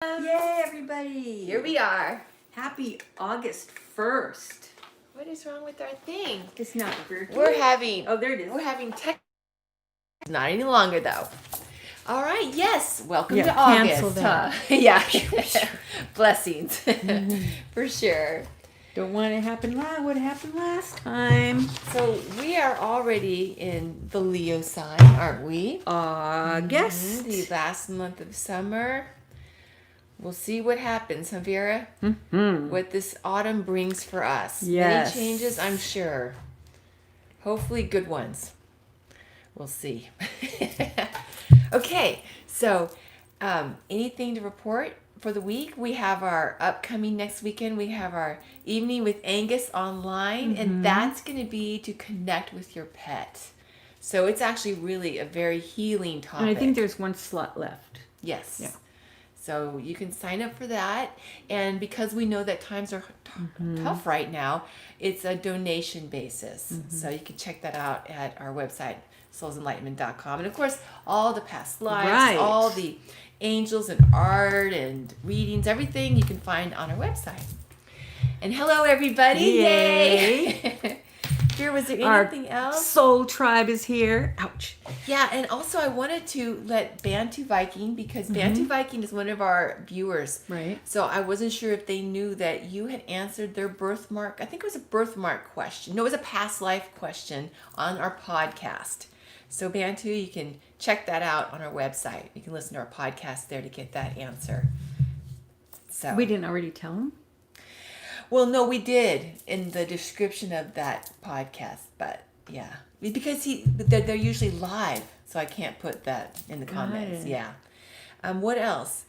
Yay, everybody! Here we are. Happy August 1st. What is wrong with our thing? It's not working. We're having. Oh, there it is. We're having tech. Not any longer though. All right. Yes. Welcome to cancel August. that. Yeah. Blessings. For sure. Don't want it to happen what happened last time. So we are already in the Leo sign, aren't we? August. The last month of summer. We'll see what happens, huh, Vera? Mm-hmm. What this autumn brings for us. Yes. Many changes, I'm sure. Hopefully good ones. We'll see. Okay, so anything to report for the week? We have our upcoming next weekend. We have our Evening with Angus online, and that's going to be to connect with your pet. So it's actually really a very healing topic. And I think there's one slot left. Yes. Yeah. So you can sign up for that. And because we know that times are tough right now, it's a donation basis. So you can check that out at our website, soulsenlightenment.com. And of course, all the past lives, all the angels and art and readings, everything you can find on our website. And hello, everybody. Yay. Here, was there anything else? Soul Tribe is here. Ouch. Yeah, and also I wanted to let Bantu Viking, because Bantu Viking is one of our viewers. Right. So I wasn't sure if they knew that you had answered their birthmark. I think it was a birthmark question. No, it was a past life question on our podcast. So Bantu, you can check that out on our website. You can listen to our podcast there to get that answer. So We didn't already tell them? Well, no, we did in the description of that podcast, but yeah, because they're usually live, so I can't put that in the comments. it. Yeah. What else?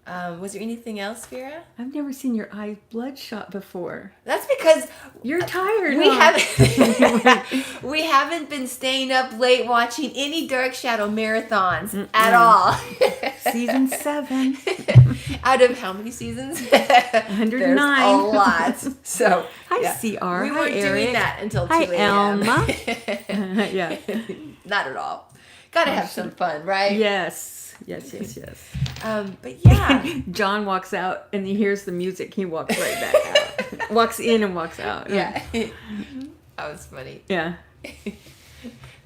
Was there anything else, Vera? I've never seen your eyes bloodshot before. That's because You're tired. we huh? we haven't been staying up late watching any Dark Shadow marathons at all. Season 7. Out of how many seasons? 109. There's a lot. So Hi, yeah. CR. We Hi, weren't Eric. doing that until 2 Hi, a.m. Elma. Yeah. Not at all. Gotta have some fun, right? Yes. But yeah. John walks out and he hears the music. He walks right back out. Walks in and walks out. Yeah. That was funny. Yeah.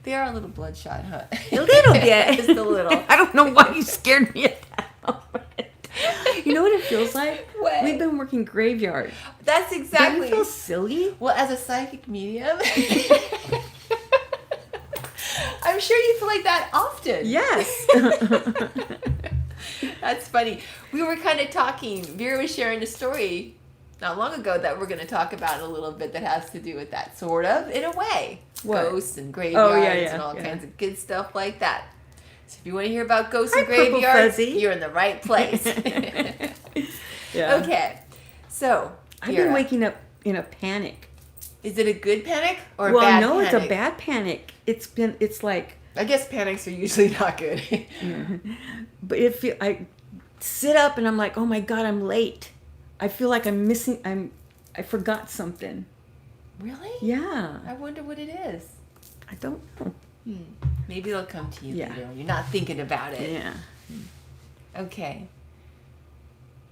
They are a little bloodshot, huh? A little bit. Just a little. I don't know why you scared me at that moment. You know what it feels like? What? We've been working graveyard. That's Don't exactly. you feel silly? Well, as a psychic medium, I'm sure you feel like that often. Yes. That's funny. We were kind of talking. Vera was sharing a story not long ago that we're going to talk about a little bit that has to do with that, sort of, in a way. What? Ghosts and graveyards and all kinds of good stuff like that. So if you want to hear about ghosts and Purple graveyards, Fuzzy. you're in the right place. Yeah. Okay. So, I've been Vera, waking up in a panic. is it a good panic or a Well, bad no, panic? it's a bad panic. It's like, I guess panics are usually not good. but I sit up and I'm like, oh my God, I'm late. I feel like I'm missing, I forgot something. Really? Yeah. I wonder what it is. I don't know. Maybe it'll come to you Yeah. later when you're not thinking about it. Yeah. Okay.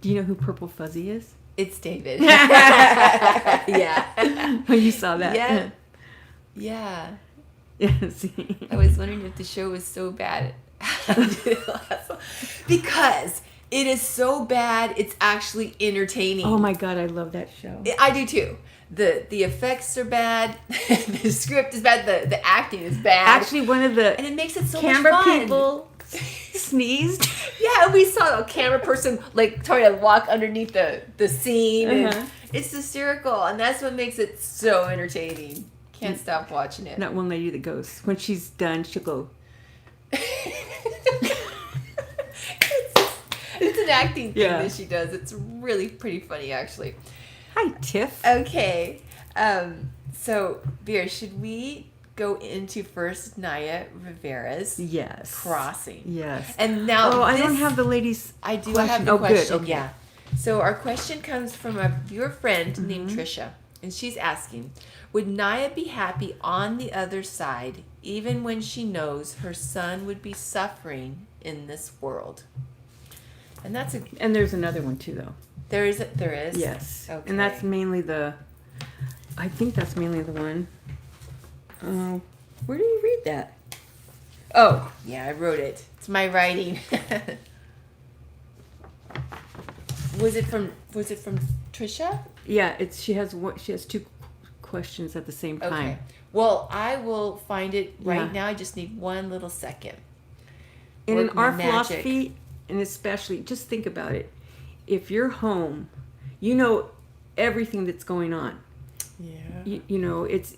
Do you know who Purple Fuzzy is? It's David. Yeah. Oh, you saw that. Yeah. Yeah. Yes. I was wondering if the show was so bad. Because it is so bad, it's actually entertaining. Oh my God, I love that show. I do too. The effects are bad. The script is bad. The acting is bad. Actually, one of the and it makes it so camera much fun. people sneezed. Yeah, and we saw a camera person like trying to walk underneath the scene. And it's hysterical, and that's what makes it so entertaining. Can't stop watching it. That one lady that goes, when she's done, she'll go. It's an acting thing Yeah. that she does. It's really pretty funny, actually. Hi, Tiff. Okay, so Vera, should we go into first Naya Rivera's Yes. crossing? Yes. And now I don't have the ladies. I do question. have the Oh, good. question. Okay. Yeah. So our question comes from a viewer friend named Trisha, and she's asking, would Naya be happy on the other side even when she knows her son would be suffering in this world? And that's a And there's another one too, though. there is. Yes. Okay. And that's mainly I think that's mainly the one. Where do you read that? Oh, Yeah, I wrote it. It's my writing. Was it from Trisha? yeah. She has two questions at the same time. Okay. Well, I will find it right Yeah. now. I just need one little second. And Work in my our magic. philosophy, and especially, just think about it. If you're home, you know everything that's going on. Yeah. You know, it's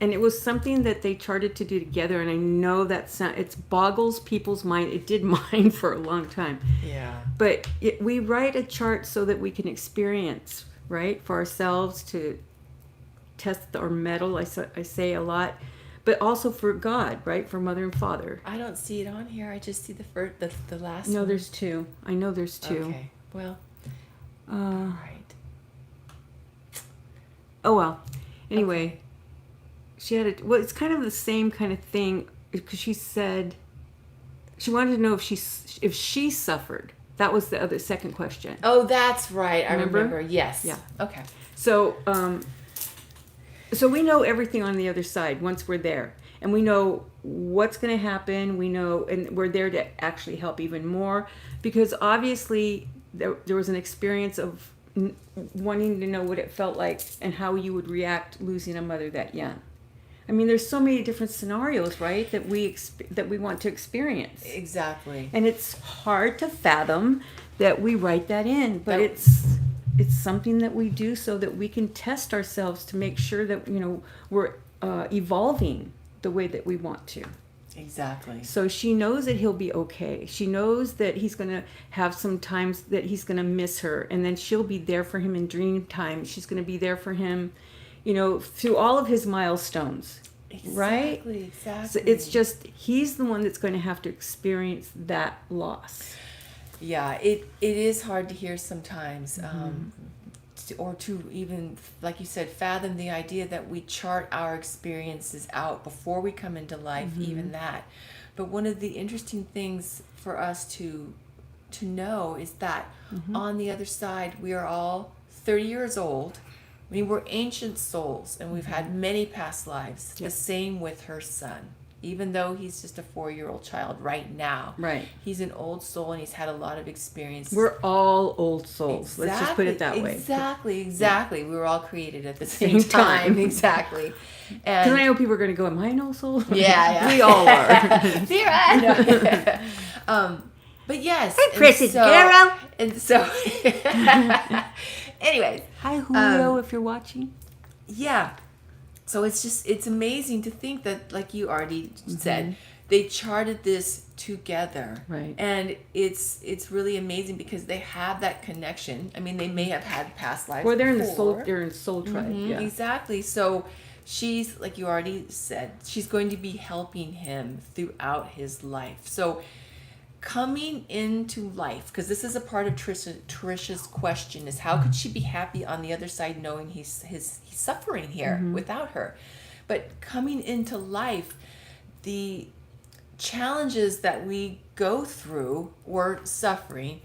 and it was something that they charted to do together, and I know it boggles people's mind. It did mine for a long time. Yeah. But we write a chart so that we can experience, right, for ourselves, to test our mettle, I say a lot, but also for God, right, for Mother and Father. I don't see it on here. I just see the last No, one. there's two. I know there's two. Okay. Well, all Uh, right. oh, well. Anyway, she had it's kind of the same kind of thing, because she said she wanted to know if she suffered. That was the second question. Oh, that's right. I Remember? remember. Yes. Yeah. Okay. So, so we know everything on the other side once we're there, and we know what's going to happen. We know, and we're there to actually help even more, because obviously there was an experience of wanting to know what it felt like and how you would react losing a mother that young. I mean, there's so many different scenarios, right, that we want to experience. Exactly. And it's hard to fathom that we write that in, but That- it's something that we do so that we can test ourselves to make sure that, you know, we're evolving the way that we want to. Exactly. So she knows that he'll be okay. She knows that he's going to have some times that he's going to miss her, and then she'll be there for him in dream time. She's going to be there for him, you know, through all of his milestones. Right? Exactly. So it's just he's the one that's going to have to experience that loss. Yeah, it is hard to hear sometimes, or to even, like you said, fathom the idea that we chart our experiences out before we come into life, even that. But one of the interesting things for us to know is that on the other side, we are all 30 years old. I mean, we're ancient souls, and we've had many past lives. The same with her son. Even though he's just a 4-year-old child right now. Right. He's an old soul, and he's had a lot of experience. We're all old souls. Let's just put it that way. Exactly. We were all created at the same time. Exactly. Because And I know people are going to go, am I an old soul? yeah. We all are. Vera. But yes. Hey, Christina. And so, anyways. Hi, Julio, if you're watching. Yeah. So it's amazing to think that, like you already said, they charted this together. Right. And it's really amazing because they have that connection. I mean, they may have had past lives. Well, they're in before. the soul tribe. Yeah. Exactly. So she's, like you already said, she's going to be helping him throughout his life. So coming into life, because this is a part of Trisha's question, is how could she be happy on the other side knowing he's suffering here without her? But coming into life, the challenges that we go through or suffering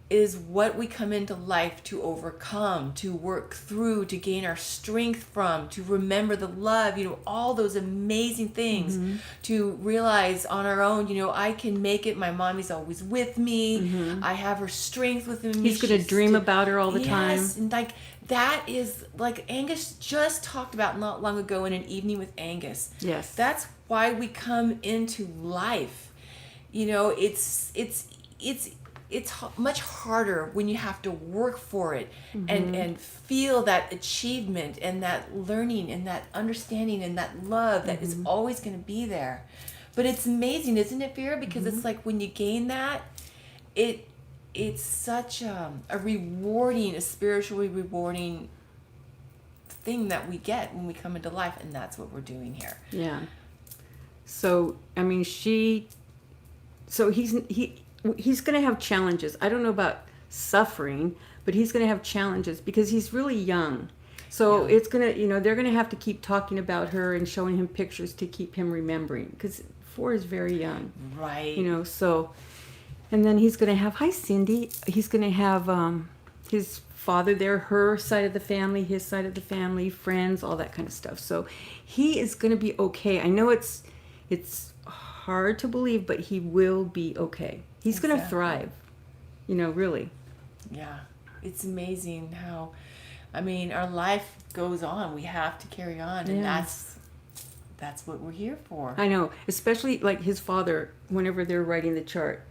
is what we come into life to overcome, to work through, to gain our strength from, to remember the love, you know, all those amazing things, to realize on our own, you know, I can make it. My mommy's always with me. I have her strength within me. He's going to dream about her all the time. Yes, and like that is, like Angus just talked about not long ago in an evening with Angus. Yes. That's why we come into life. You know, it's much harder when you have to work for it and feel that achievement and that learning and that understanding and that love that is always going to be there. But it's amazing, isn't it, Vera? Because it's like when you gain that, it's such a rewarding, a spiritually rewarding thing that we get when we come into life, and that's what we're doing here. Yeah. So, I mean, so he's going to have challenges. I don't know about suffering, but he's going to have challenges because he's really young. So it's going to, you know, they're going to have to keep talking about her and showing him pictures to keep him remembering, because 4 is very young. Right. You know, so, And then he's going to have, hi Cindy, he's going to have his father there, her side of the family, his side of the family, friends, all that kind of stuff. So he is going to be okay. I know it's hard to believe, but he will be okay. He's going to thrive, really. Yeah. It's amazing how, our life goes on. We have to carry on, and that's what we're here for. I know, especially like his father, whenever they're writing the chart,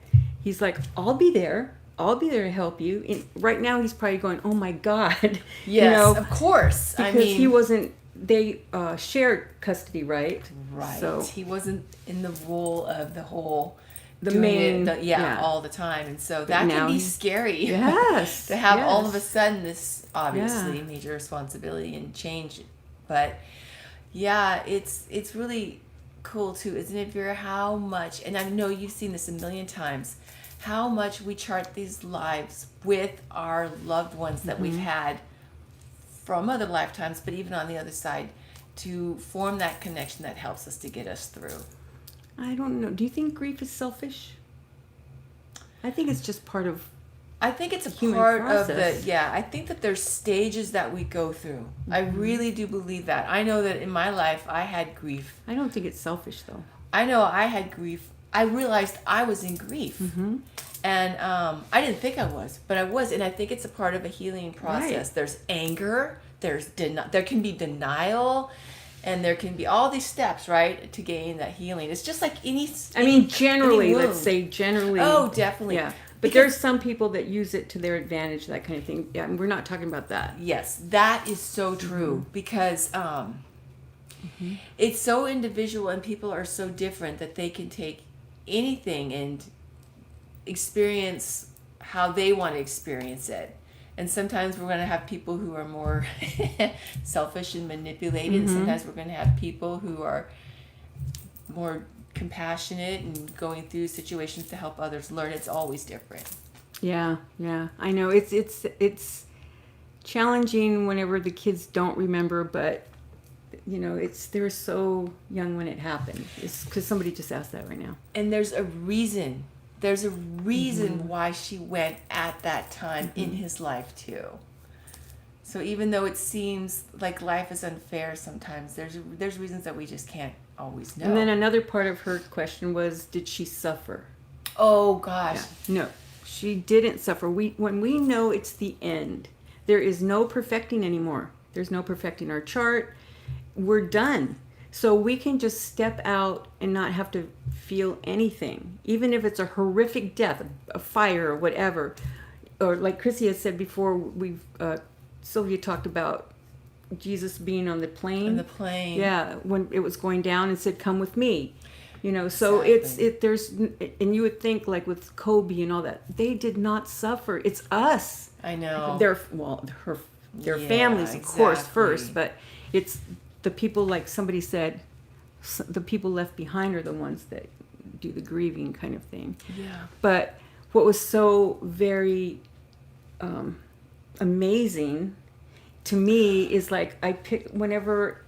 he's like, I'll be there to help you. And right now he's probably going, oh my God. Yes, of course. Because he wasn't, they shared custody, right? Right. So he wasn't in the role of the whole, all the time. And so that can be scary. Yes. To have all of a sudden this obviously major responsibility and change. But yeah, it's really cool too, isn't it, Vera? How much, and I know you've seen this a million times, how much we chart these lives with our loved ones that we've had from other lifetimes, but even on the other side, to form that connection that helps us to get us through. I don't know. Do you think grief is selfish? I think it's just part of. I think it's a human part process. of the, I think that there's stages that we go through. I really do believe that. I know that in my life I had grief. I don't think it's selfish though. I know I had grief. I realized I was in grief. And I didn't think I was, but I was. And I think it's a part of a healing process. Right. There's anger, there can be denial, and there can be all these steps, right, to gain that healing. It's just like generally, any let's say generally. Oh, definitely. Yeah. But there's some people that use it to their advantage, that kind of thing. Yeah, and we're not talking about that. Yes, that is so true because it's so individual and people are so different that they can take anything and experience how they want to experience it. And sometimes we're going to have people who are more selfish and manipulated. And sometimes we're going to have people who are more compassionate and going through situations to help others learn. It's always different. Yeah. I know it's challenging whenever the kids don't remember, but they're so young when it happened. It's because somebody just asked that right now. And there's a reason. There's a reason why she went at that time in his life too. So even though it seems like life is unfair sometimes, there's reasons that we just can't always know. And then another part of her question was, did she suffer? Oh gosh. Yeah. No, she didn't suffer. When we know it's the end, there is no perfecting anymore. There's no perfecting our chart. We're done. So we can just step out and not have to feel anything, even if it's a horrific death, a fire or whatever. Or like Chrissy has said before, Sylvia talked about Jesus being on the plane. On the plane. Yeah, when it was going down and said, "Come with me." So there's, and you would think like with Kobe and all that, they did not suffer. It's us. I know. Their families, of course, first, but it's the people, like somebody said, the people left behind are the ones that do the grieving kind of thing. Yeah. But what was so very amazing to me is like I picked whenever,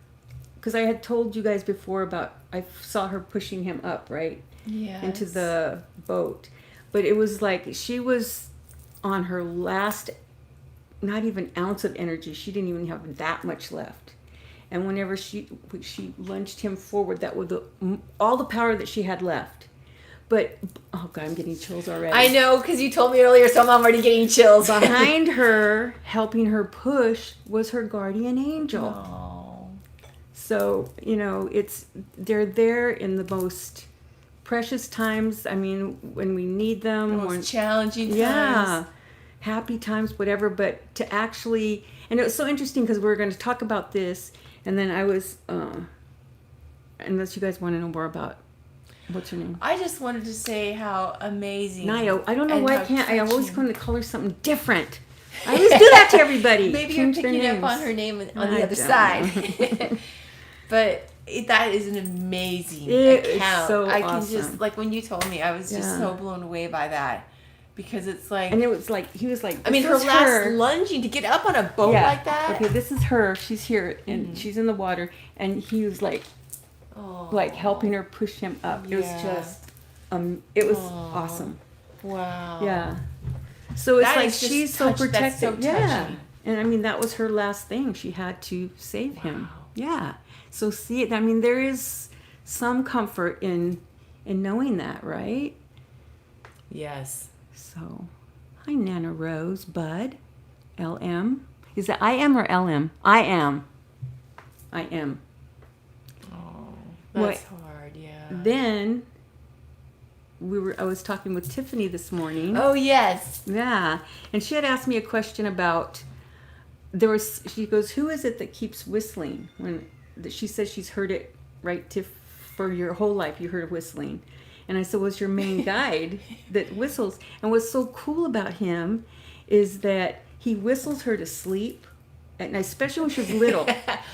because I had told you guys before about I saw her pushing him up, right? Yes. Into the boat. But it was like she was on her last, not even ounce of energy. She didn't even have that much left. And whenever she lunged him forward, that was all the power that she had left. But, oh God, I'm getting chills already. I know, because you told me earlier, so I'm already getting chills. Behind her, helping her push, was her guardian angel. Oh. So, they're there in the most precious times. I mean, when we need them. The most challenging times. Yeah. Happy times, whatever. But to actually, and it was so interesting because we were going to talk about this. And then I was, unless you guys want to know more about, what's her name? I just wanted to say how amazing. Naya. I don't know why I always going to call her something different. I always do that to everybody. Maybe you're picking up on her name on the other side. But that is an amazing account. So I can awesome. just, like when you told me, I was just so blown away by that. Because it's like... And it was like, he was like... her last lunging to get up on a boat like that. Okay, this is her. She's here, and she's in the water. And he was like, helping her push him up. It was just... it was awesome. Wow. Yeah. So it's That like is just she's so protected. That's so yeah. touching. And I mean, that was her last thing. She had to save him. Wow. Yeah. So see, I mean, there is some comfort in knowing that, right? Yes. So, hi, Nana Rose, Bud, LM. Is it IM or LM? I am. Oh, What- that's hard. Yeah. Then I was talking with Tiffany this morning. Oh yes. Yeah, and she had asked me a question about she goes, who is it that keeps whistling? She says she's heard it, right, Tiff, for your whole life you heard whistling. And I said, well, it's your main guide that whistles. And what's so cool about him is that he whistles her to sleep at night, especially when she was little,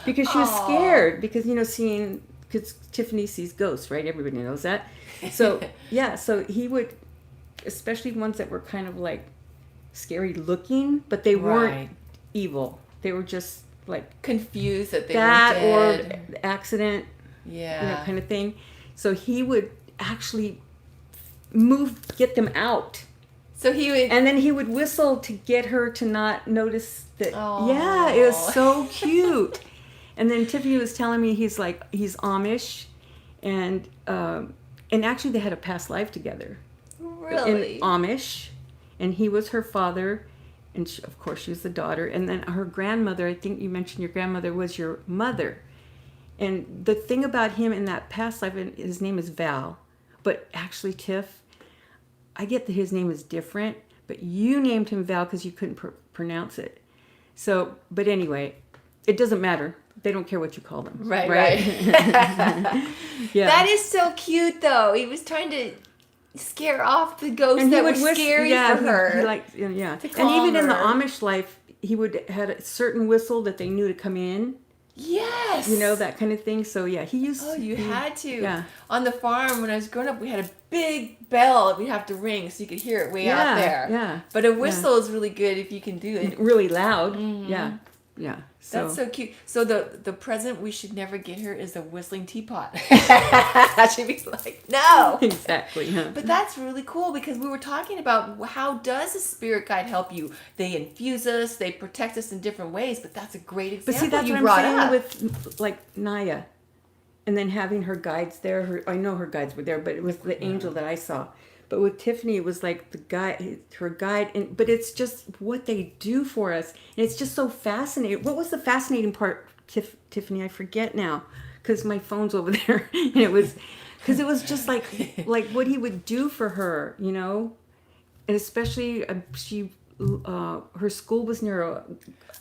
because she was Aw. scared, because because Tiffany sees ghosts, right? Everybody knows that. So yeah, so he would, especially ones that were kind of like scary looking, but they weren't Right. evil. They were just like Confused that they that were or dead. accident, Yeah. kind of thing. So he would actually get them out. So he would. And then he would whistle to get her to not notice that. Aw. Yeah, it was so cute. And then Tiffany was telling me he's Amish, and actually they had a past life together. Really. In Amish, and he was her father, and of course she was the daughter. And then her grandmother, I think you mentioned your grandmother was your mother. And the thing about him in that past life, and his name is Val, but actually Tiff, I get that his name is different, but you named him Val because you couldn't pronounce it. So, but anyway, it doesn't matter. They don't care what you call them. Right. Yeah. That is so cute, though. He was trying to scare off the ghosts And that were scary for her. He liked, yeah. To And calm even in the her. Amish life, he had a certain whistle that they knew to come in. Yes. That kind of thing. So yeah, he used. Oh, you had to. Yeah. On the farm when I was growing up, we had a big bell we'd have to ring so you could hear it way out there. Yeah. But a whistle is really good if you can do it. Really loud. Mm-hmm. Yeah. That's so cute. So the present we should never get her is a whistling teapot. She'd be like, no. Exactly. Huh? But that's really cool because we were talking about how does a spirit guide help you? They infuse us, they protect us in different ways, but that's a great example But see, that's you what brought I'm saying up. with like Naya, and then having her guides there. I know her guides were there, but it was the angel that I saw. But with Tiffany, it was like her guide, but it's just what they do for us, and it's just so fascinating. What was the fascinating part, Tiffany? I forget now, because my phone's over there, and it was just like what he would do for her, and especially her school was near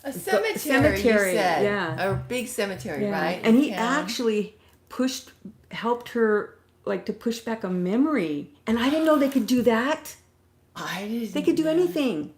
A cemetery, you said. yeah, A big cemetery, right? and in he town. actually helped her to push back a memory, and I didn't know they could do that. I didn't. They could do know. anything.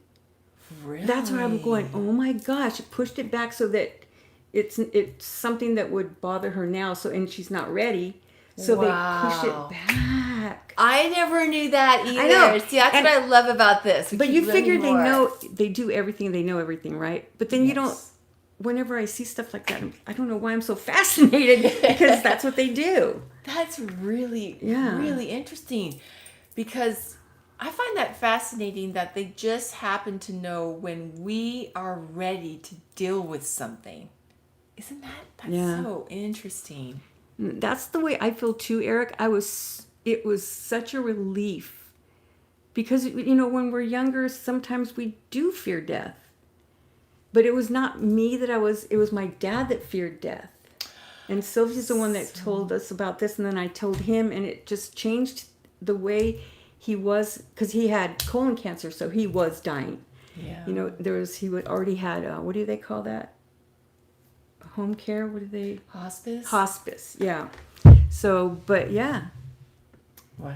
Really? That's where I'm going. Oh my gosh! It pushed it back so that it's something that would bother her now. So and she's not ready. So they push Wow. it back. I never knew that either. I know. See, that's what I love about this. We But keep you learning figure they more. know, they do everything. They know everything, right? But then you don't. Yes. Whenever I see stuff like that, I don't know why I'm so fascinated because that's what they do. That's really, Yeah. really interesting because I find that fascinating that they just happen to know when we are ready to deal with something. Isn't that's Yeah. so interesting? That's the way I feel too, Eric. It was such a relief because, when we're younger, sometimes we do fear death. But it was not me it was my dad that feared death. And Sylvia's the one that told us about this, and then I told him, and it just changed the way he was, because he had colon cancer, so he was dying. Yeah. He already had, what do they call that? Home care? What do they? Hospice? Hospice, yeah. So, but yeah. Wow.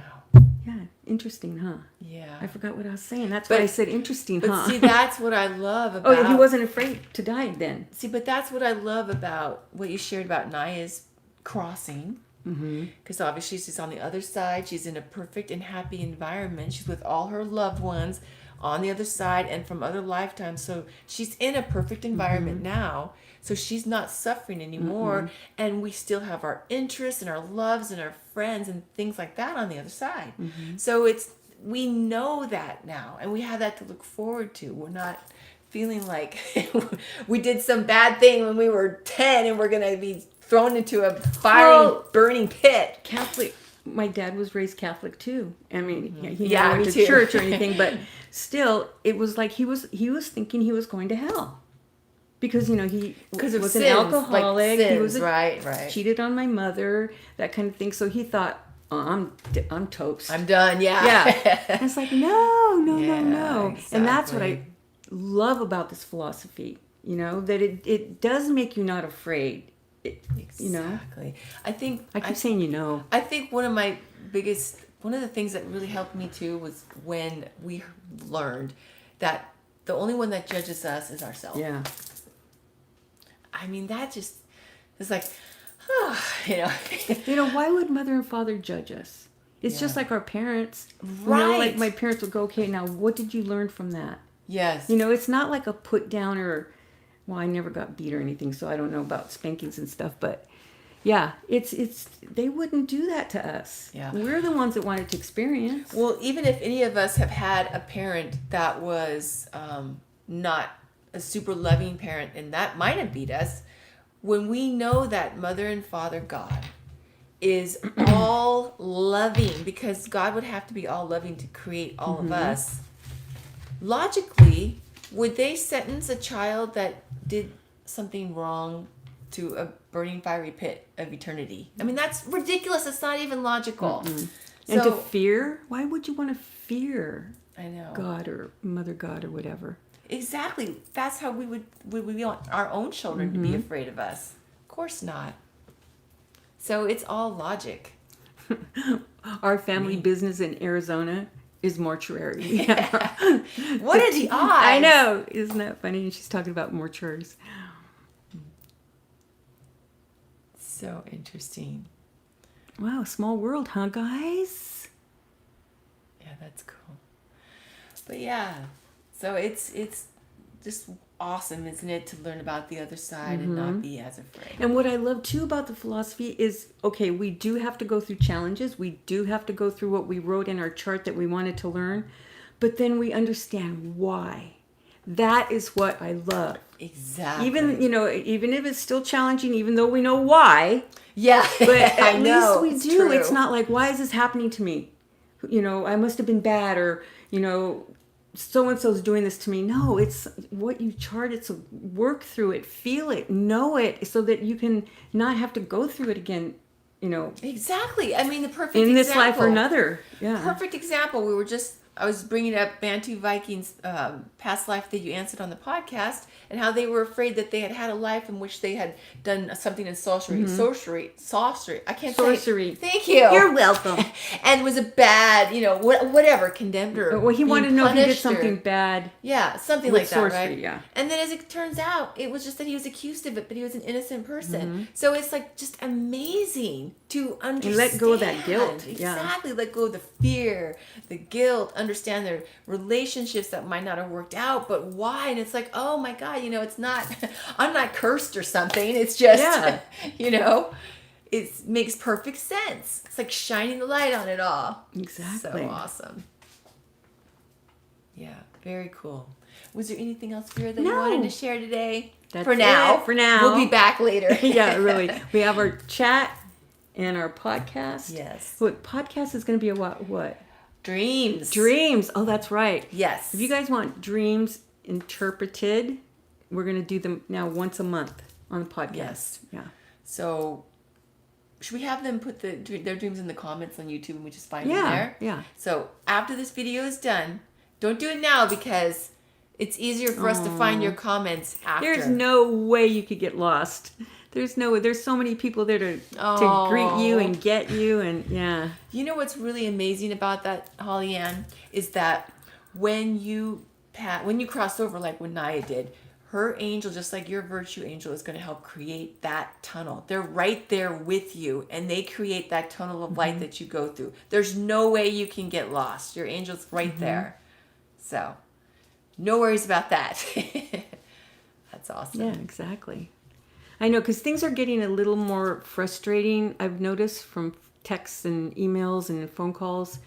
Yeah, interesting, huh? Yeah. I forgot what I was saying. That's But- why I said interesting, But huh? see, that's what I love about. Oh, he wasn't afraid to die then. See, but that's what I love about what you shared about Naya's crossing. Because obviously she's on the other side. She's in a perfect and happy environment. She's with all her loved ones on the other side and from other lifetimes. So she's in a perfect environment now. So she's not suffering anymore. And we still have our interests and our loves and our friends and things like that on the other side. So we know that now, and we have that to look forward to. We're not feeling like we did some bad thing when we were 10 and we're going to be thrown into a fiery, burning pit. Catholic. My dad was raised Catholic too. I mean, he Yeah, never me went too. to church or anything, but still, it was like he was thinking he was going to hell because he Because of was sins, an alcoholic. like He was sins, right. cheated on my mother, that kind of thing. So he thought, oh, I'm toast. I'm done, yeah. Yeah. And it's like, no. Exactly. And that's what I love about this philosophy, that it does make you not afraid. Exactly. I think I keep saying, I think one of the things that really helped me too was when we learned that the only one that judges us is ourselves. Yeah. I mean, that just is like, Why would mother and father judge us? It's just like our parents. Right. Like my parents would go, okay, now what did you learn from that? Yes. It's not like a put down well, I never got beat or anything, so I don't know about spankings and stuff, but yeah, it's they wouldn't do that to us. Yeah. We're the ones that wanted to experience. Well, even if any of us have had a parent that was not a super loving parent and that might have beat us, when we know that mother and father God is all loving, because God would have to be all loving to create all of us, logically, would they sentence a child that did something wrong to a burning fiery pit of eternity? I mean, that's ridiculous. It's not even logical. And to fear? Why would you want to fear I know. God or Mother God or whatever? Exactly. That's how we want our own children to be afraid of us. Of course not. So it's all logic. Our family business in Arizona is mortuary. What are the odds? I know. Isn't that funny? And she's talking about mortuaries. So interesting. Wow, small world, huh, guys? Yeah, that's cool. But yeah, so it's just awesome, isn't it, to learn about the other side and not be as afraid. And what I love too about the philosophy is, okay, we do have to go through challenges. We do have to go through what we wrote in our chart that we wanted to learn, but then we understand why. That is what I love. Exactly. Even if it's still challenging, even though we know why. Yeah, But at know, least we do. true. It's not like, why is this happening to me? I must have been bad, or so-and-so's doing this to me. No, it's what you charted. So work through it, feel it, know it, so that you can not have to go through it again, Exactly. I mean, the perfect in example. this life or another. Yeah. Perfect example. I was bringing up Bantu Viking's past life that you answered on the podcast, and how they were afraid that they had a life in which they had done something in sorcery. I can't Sorcery. say. Thank you. You're welcome. And was a bad, whatever, condemned her. Well, he wanted to know if he did punished her. something bad. Yeah, something with like that, sorcery, right? yeah. And then as it turns out, it was just that he was accused of it, but he was an innocent person. So it's like just amazing to understand. And let go of that guilt. Exactly. Let go of the fear, the guilt, understand their relationships that might not have worked out, but why? And it's like, oh my God, it's not, I'm not cursed or something. It's just, it makes perfect sense. It's like shining the light on it all. Exactly. So awesome. Yeah, very cool. Was there anything else, Vera, that you wanted to share today? That's for now. it, for now. We'll be back later. Yeah, really. We have our chat and our podcast. Yes. What podcast is going to be a what? Dreams. Oh, that's right. Yes. If you guys want dreams interpreted, we're going to do them now once a month on the podcast. Yes. Yeah. So, should we have them put their dreams in the comments on YouTube and we just find them there? Yeah. So, after this video is done, don't do it now because it's easier for us to find your comments after. There's no way you could get lost. There's so many people there to greet you and get you, and yeah. You know what's really amazing about that, Holly Ann, is that when you cross over like when Naya did, her angel, just like your virtue angel, is going to help create that tunnel. They're right there with you, and they create that tunnel of light that you go through. There's no way you can get lost. Your angel's right there. So, no worries about that. That's awesome. Yeah, exactly. I know, because things are getting a little more frustrating, I've noticed, from texts and emails and phone calls.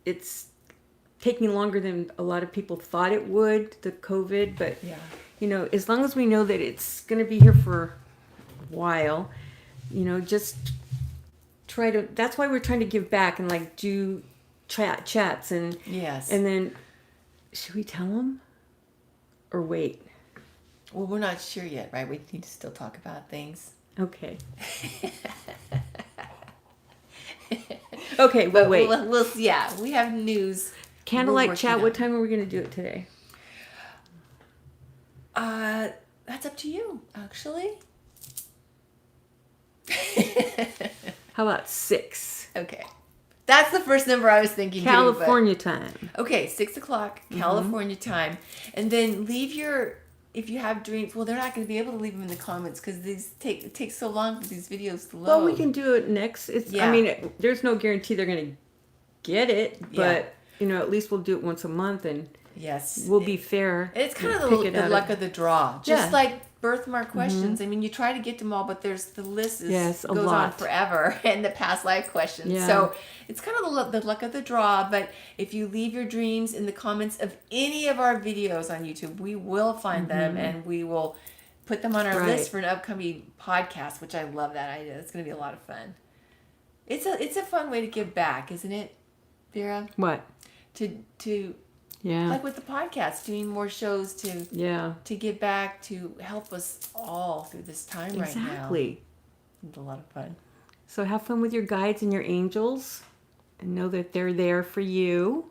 it's taking longer than a lot of people thought it would, the COVID, but Yeah. you know, as long as we know that it's going to be here for a while, you know, just try to, that's why we're trying to give back and like do chats and Yes. and then should we tell them or wait? Well, we're not sure yet, right? We need to still talk about things. Okay. Okay, well, wait. We'll yeah, we have news. Candlelight chat, what time are we going to do it today? That's up to you, actually. How about 6? Okay. That's the first number I was thinking. California time. Okay, 6 o'clock, California time. And then leave your, if you have dreams, well, they're not going to be able to leave them in the comments because it takes so long for these videos to load. Well, we can do it next. I mean, there's no guarantee they're going to get it, but, you know, at least we'll do it once a month and yes, we'll be fair. It's kind of the luck of the draw. Just like birthmark questions. I mean, you try to get them all, but there's the list goes on forever, and the past life questions. Yeah. So it's kind of the luck of the draw. But if you leave your dreams in the comments of any of our videos on YouTube, we will find them and we will put them on our list for an upcoming podcast. Which I love that idea. It's going to be a lot of fun. It's a fun way to give back, isn't it, Vera? What? To like with the podcast, doing more shows to give back, to help us all through this time right now. Exactly. It's a lot of fun. So have fun with your guides and your angels and know that they're there for you.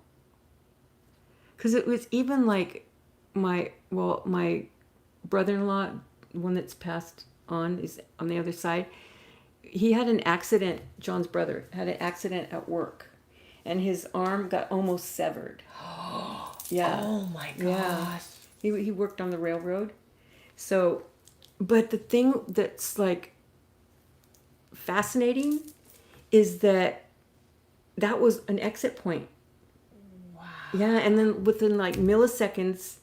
Because it was even like my brother-in-law, one that's passed on, is on the other side. He had an accident, John's brother, had an accident at work. And his arm got almost severed. Yeah. Oh my gosh. Yeah. He worked on the railroad. So, but the thing that's like fascinating is that was an exit point. Wow. Yeah, and then within like milliseconds,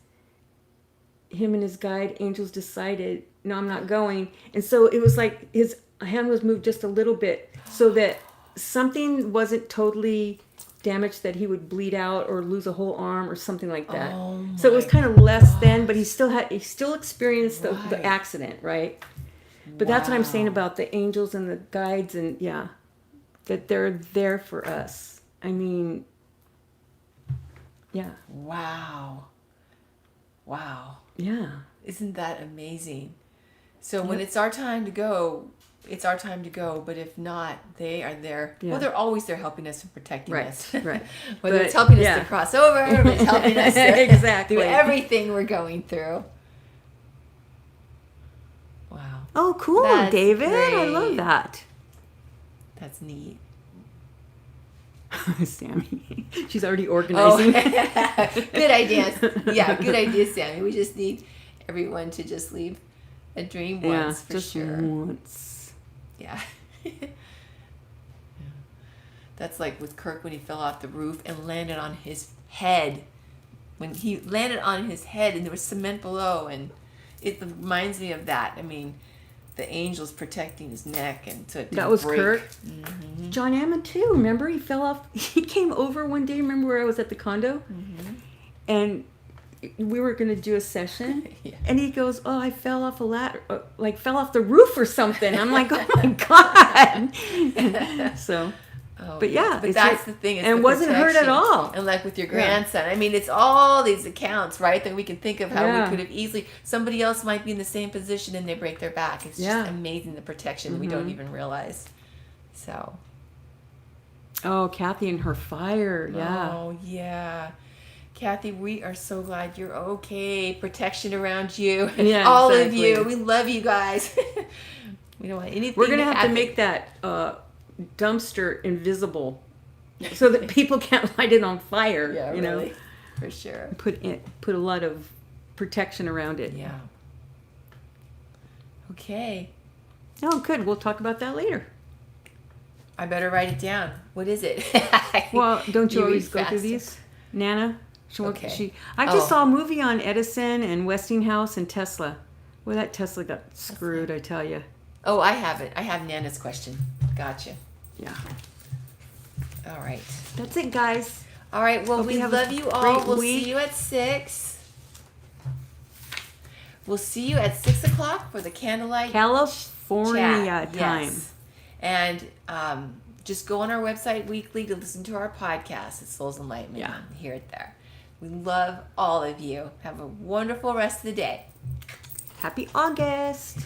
him and his guide angels decided, no, I'm not going. And so it was like his hand was moved just a little bit so that something wasn't totally damaged, that he would bleed out or lose a whole arm or something like that. So it was kind of less than, but he still experienced the accident, right? But that's what I'm saying about the angels and the guides, and that they're there for us. I mean, yeah. Wow. Yeah. Isn't that amazing? So when it's our time to go, it's our time to go, but if not, they are there. Yeah. Well, they're always there helping us and protecting us. Right. Whether it's helping us to cross over, or it's helping us to do everything we're going through. Wow. Oh, cool, That's David. great. I love that. That's neat. Sammy. She's already organizing. Oh. Good ideas. Yeah, good idea, Sammy. We just need everyone to just leave a dream once, for just sure. Once. Yeah. That's like with Kirk when he fell off the roof and landed on his head. When he landed on his head and there was cement below, and it reminds me of that. I mean, the angels protecting his neck, and so it didn't that was break. Kirk. Mm-hmm. John Ammon too. Remember, he fell off. He came over one day. Remember where I was at the condo, and we were going to do a session, and he goes, "Oh, I fell off a ladder, fell off the roof or something." I'm like, "Oh my god!" So, but that's the thing, and wasn't hurt at all. And like with your grandson, I mean, it's all these accounts, right? That we can think of how we could have easily. Somebody else might be in the same position and they break their back. It's just amazing, the protection we don't even realize. So. Oh, Kathy and her fire, yeah. Oh yeah. Kathy, we are so glad you're okay. Protection around you. Yeah, all of you. We love you guys. We don't want anything. We're going to have to make that dumpster invisible so that people can't light it on fire. Yeah, you really. know? For sure. Put a lot of protection around it. Yeah. Okay. Oh, good. We'll talk about that later. I better write it down. What is it? Well, don't you always go through these? Nana? I just saw a movie on Edison and Westinghouse and Tesla. Well, that Tesla got screwed, I tell you. Oh, I have it. I have Nana's question. Gotcha. Yeah. All right. That's it, guys. All right. Well, Hope we you have a love you all. great We'll week. see you at 6. We'll see you at 6 o'clock for the candlelight California chat. time. Yes. And just go on our website weekly to listen to our podcast at Souls Enlightenment. Yeah. And hear it there. We love all of you. Have a wonderful rest of the day. Happy August.